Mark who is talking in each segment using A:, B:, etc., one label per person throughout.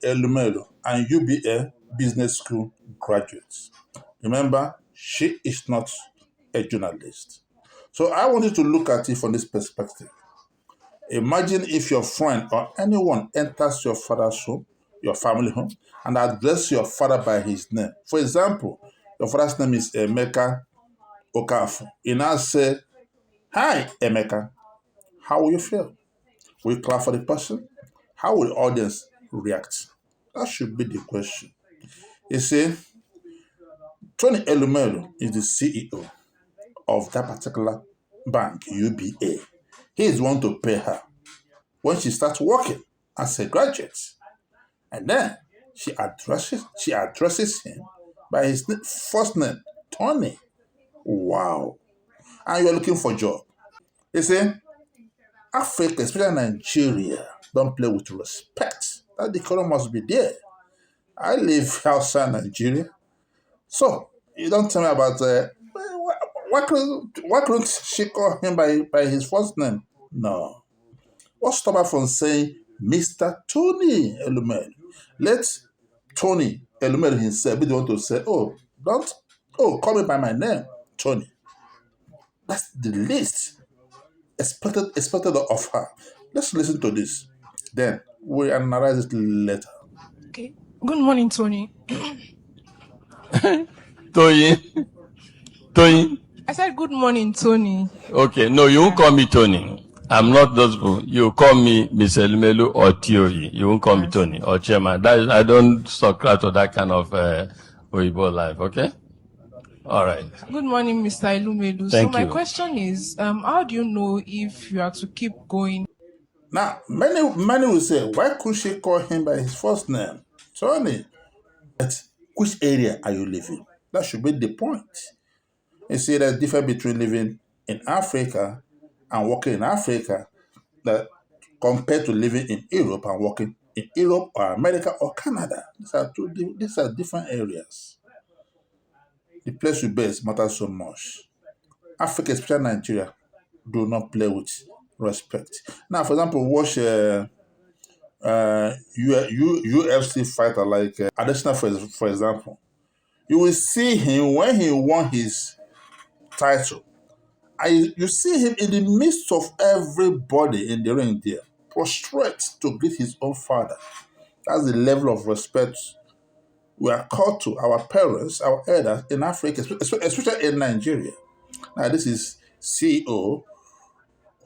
A: Elumelu and UBA Business School graduates. Remember, she is not a journalist. So I want you to look at it from this perspective. Imagine if your friend or anyone enters your father's home, your family home, and address your father by his name. For example, your father's name is Emeka Okafu. You now say, "Hi, Emeka." How will you feel? Will you clap for the person? How will the audience react? That should be the question. You see, Tony Elumelu is the CEO of that particular bank, UBA. He is the one to pay her when she starts working as a graduate. And then she addresses him by his first name, Tony. Wow. And you're looking for a job. You see, Africa, especially Nigeria, don't play with respect. That decorum must be there. I live outside Nigeria. So, you don't tell me about why couldn't she call him by his first name? No. What stop her from saying Mr. Tony Elumelu? Let Tony Elumelu himself be the one to say, call me by my name, Tony. That's the least expected of her. Let's listen to this. Then we analyze it later.
B: Okay. Good morning, Tony.
C: Tony.
B: I said good morning, Tony.
C: Okay, no, you won't call me Tony. I'm not those people. You call me Miss Elmelu or Theory. You won't call me Tony or Chairman. I don't subscribe to that kind of Oyibo life, okay? All right.
B: Good morning, Mr. Elumelu.
C: Thank
B: so my
C: you.
B: question is, how do you know if you are to keep going?
A: Now, many will say, why could she call him by his first name, Tony? But which area are you living? That should be the point. You see, there's difference between living in Africa and working in Africa that compared to living in Europe and working in Europe or America or Canada. These are different areas. The place you base matters so much. Africa, especially Nigeria, do not play with respect. Now, for example, watch UFC fighter like Adesina, for example. You will see him when he won his title. You see him in the midst of everybody in the ring there, prostrate to greet his own father. That's the level of respect we are called to our parents, our elders in Africa, especially in Nigeria. Now, this is CEO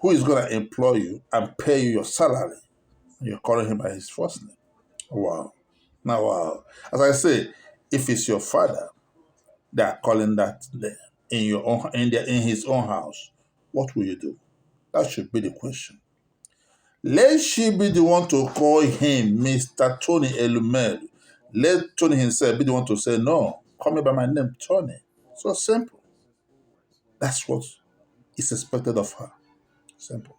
A: who is going to employ you and pay you your salary. You're calling him by his first name. Wow. Now, wow. As I say, if it's your father, they are calling that name in his own house. What will you do? That should be the question. Let she be the one to call him Mr. Tony Elumelu. Let Tony himself be the one to say, no, call me by my name, Tony. So simple. That's what is expected of her. Simple.